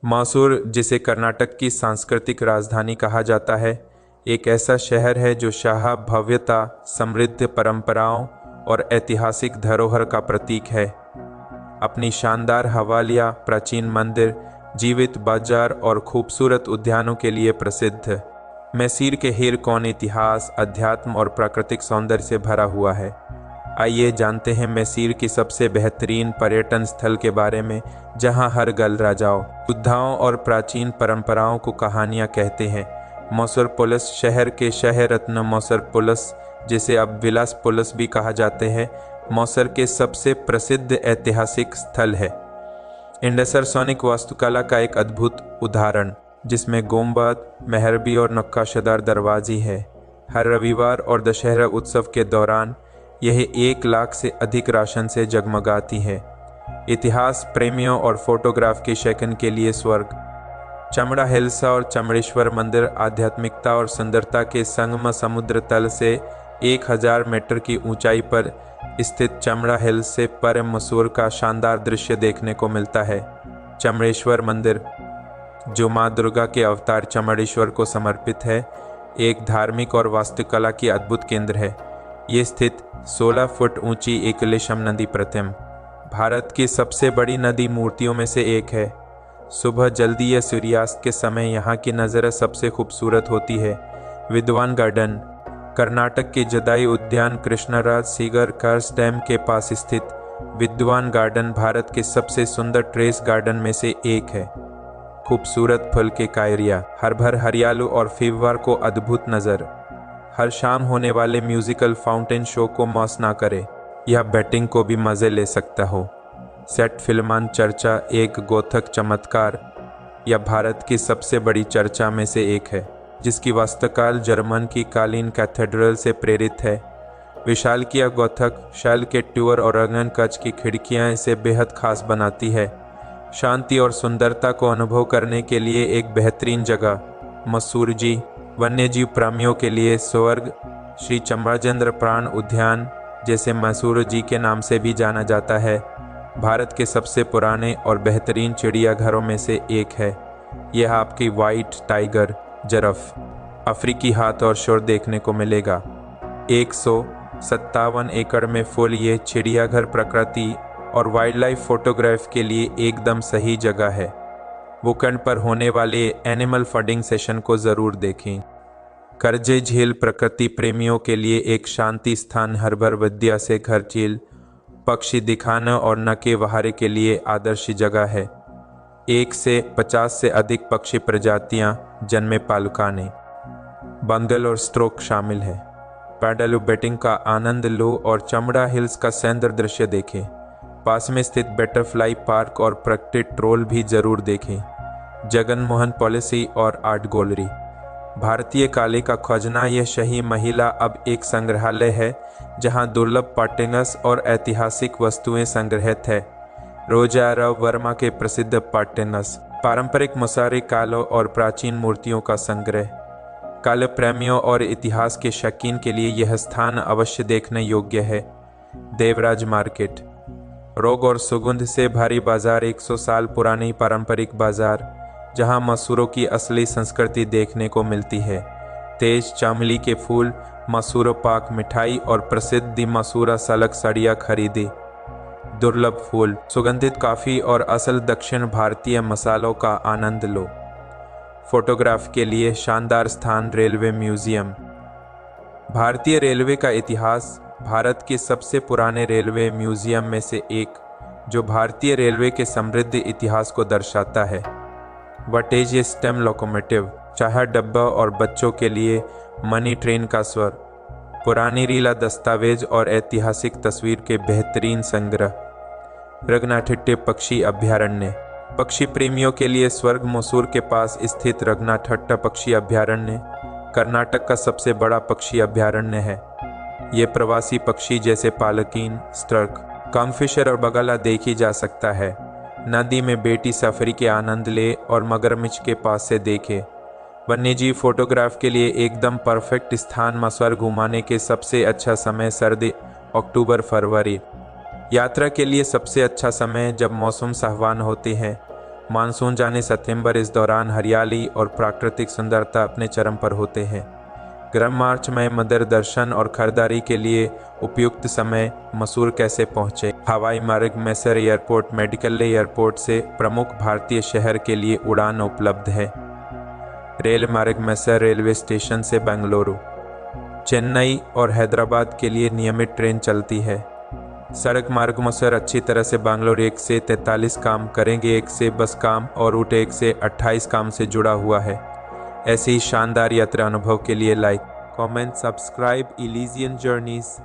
मैसूर, जिसे कर्नाटक की सांस्कृतिक राजधानी कहा जाता है, एक ऐसा शहर है जो शाह भव्यता, समृद्ध परंपराओं और ऐतिहासिक धरोहर का प्रतीक है। अपनी शानदार हवेलियाँ, प्राचीन मंदिर, जीवित बाजार और खूबसूरत उद्यानों के लिए प्रसिद्ध मैसूर के हीर कौन इतिहास, अध्यात्म और प्राकृतिक सौंदर्य से भरा हुआ है। आइए जानते हैं मैसूर की सबसे बेहतरीन पर्यटन स्थल के बारे में, जहां हर गल राजाओं, योद्धाओं और प्राचीन परंपराओं को कहानियां कहते हैं। मैसूर पैलेस, शहर के शहर रत्न मैसूर पैलेस, जिसे अब विलास पैलेस भी कहा जाते हैं, मैसूर के सबसे प्रसिद्ध ऐतिहासिक स्थल है। इंडसरसोनिक वास्तुकला का एक अद्भुत उदाहरण, जिसमें गुंबद, मेहरबी और नक्काशदार दरवाजे है। हर रविवार और दशहरा उत्सव के दौरान यह 1 लाख से अधिक रोशन से जगमगाती है। इतिहास प्रेमियों और फोटोग्राफ के शौकीन के लिए स्वर्ग। चमड़ा हिल्स और चमड़ेश्वर मंदिर आध्यात्मिकता और सुंदरता के संगम समुद्र तल से 1000 मीटर की ऊंचाई पर स्थित चमड़ा हिल्स से पर मैसूर का शानदार दृश्य देखने को मिलता है। चमड़ेश्वर मंदिर, जो मां दुर्गा के अवतार चमड़ेश्वर को समर्पित है, एक धार्मिक और वास्तुकला की अद्भुत केंद्र है। ये स्थित 16 फुट ऊंची एकलिशम नदी प्रतिमा भारत की सबसे बड़ी नदी मूर्तियों में से एक है। सुबह जल्दी या सूर्यास्त के समय यहाँ की नज़ारा सबसे खूबसूरत होती है। विद्वान गार्डन, कर्नाटक के जदाई उद्यान कृष्णराज सीगर कर्स डैम के पास स्थित विद्वान गार्डन भारत के सबसे सुंदर टेरेस गार्डन में से एक है। खूबसूरत फूल के कायरिया, हर भर हरियालू और फीवर को अद्भुत नज़र। हर शाम होने वाले म्यूजिकल फाउंटेन शो को मौस ना करे या बैटिंग को भी मज़े ले सकता हो। सेट फिल्मान चर्चा, एक गोथक चमत्कार या भारत की सबसे बड़ी चर्चा में से एक है, जिसकी वास्तुकला जर्मन की कालीन कैथेड्रल से प्रेरित है। विशाल किया गोथक शैल के टूर और रंगन कच की खिड़कियां इसे बेहद खास बनाती है। शांति और सुंदरता को अनुभव करने के लिए एक बेहतरीन जगह। मैसूर जी, वन्यजीव प्रेमियों के लिए स्वर्ग। श्री चमराजेंद्र प्राण उद्यान, जैसे मैसूर जी के नाम से भी जाना जाता है, भारत के सबसे पुराने और बेहतरीन चिड़ियाघरों में से एक है। यह आपकी वाइट टाइगर, जिराफ, अफ्रीकी हाथ और शोर देखने को मिलेगा। 157 एकड़ में फुल ये चिड़ियाघर प्रकृति और वाइल्डलाइफ फोटोग्राफ के लिए एकदम सही जगह है। वीकेंड पर होने वाले एनिमल फडिंग सेशन को ज़रूर देखें। करजे झील प्रकृति प्रेमियों के लिए एक शांति स्थान, हर्बर विद्या से घर झील, पक्षी दिखाने और नके वहारे के लिए आदर्श जगह है। 1 से 50 से अधिक पक्षी प्रजातियां जन्मे पालुकाने, बंगल और स्ट्रोक शामिल है। पैडल बैटिंग का आनंद लो और चमड़ा हिल्स का सौंदर्य दृश्य देखें। पास में स्थित बटरफ्लाई पार्क और प्रकृति ट्रोल भी जरूर देखें। जगन मोहन पॉलिसी और आर्ट गैलरी, भारतीय कला का खजाना, यह शाही महिला अब एक संग्रहालय है जहां दुर्लभ पाटेनस और ऐतिहासिक वस्तुएं संग्रहित है। रोजा राव वर्मा के प्रसिद्ध पाटेनस, पारंपरिक मसारे कालों और प्राचीन मूर्तियों का संग्रह। कला प्रेमियों और इतिहास के शौकीन के लिए यह स्थान अवश्य देखने योग्य है। देवराज मार्केट, रोग और सुगंध से भारी बाजार, 100 साल पुरानी पारंपरिक बाजार, जहां मैसूरों की असली संस्कृति देखने को मिलती है। तेज चमेली के फूल, मैसूर पाक मिठाई और प्रसिद्ध मैसूर सलक सड़िया खरीदे। दुर्लभ फूल, सुगंधित काफ़ी और असल दक्षिण भारतीय मसालों का आनंद लो। फोटोग्राफ के लिए शानदार स्थान, रेलवे म्यूजियम, भारतीय रेलवे का इतिहास, भारत के सबसे पुराने रेलवे म्यूजियम में से एक, जो भारतीय रेलवे के समृद्ध इतिहास को दर्शाता है। वटेज स्टेम लोकोमोटिव, चाहा डब्बा और बच्चों के लिए मनी ट्रेन का स्वर, पुरानी रीला दस्तावेज और ऐतिहासिक तस्वीर के बेहतरीन संग्रह। रंगनाथिट्टे पक्षी अभयारण्य, पक्षी प्रेमियों के लिए स्वर्ग, मैसूर के पास स्थित रंगनाथट्टा पक्षी अभयारण्य कर्नाटक का सबसे बड़ा पक्षी अभयारण्य है। ये प्रवासी पक्षी जैसे पालकीन, स्टर्क, कंगफिशर और बगला देखी जा सकता है। नदी में बेटी सफरी के आनंद ले और मगरमच्छ के पास से देखे। वन्यजीव फोटोग्राफ के लिए एकदम परफेक्ट स्थान। मैसूर घुमाने के सबसे अच्छा समय सर्दी, अक्टूबर फरवरी। यात्रा के लिए सबसे अच्छा समय जब मौसम सुहावना होते हैं। मानसून जाने सितंबर, इस दौरान हरियाली और प्राकृतिक सुंदरता अपने चरम पर होते हैं। गर्म मार्च में मंदिर दर्शन और खरीदारी के लिए उपयुक्त समय। मसूर कैसे पहुँचे? हवाई मार्ग मैसर एयरपोर्ट मेडिकल एयरपोर्ट से प्रमुख भारतीय शहर के लिए उड़ान उपलब्ध है। रेल मार्ग मैसर रेलवे स्टेशन से बेंगलुरु, चेन्नई और हैदराबाद के लिए नियमित ट्रेन चलती है। सड़क मार्ग मैसर अच्छी तरह से बेंगलुरु 1 से 43 काम करेंगे 1 से बस काम और रूट 1 से 28 काम से जुड़ा हुआ है। ऐसे ही शानदार यात्रा अनुभव के लिए लाइक, कमेंट, सब्सक्राइब इलीजियन जर्नीज।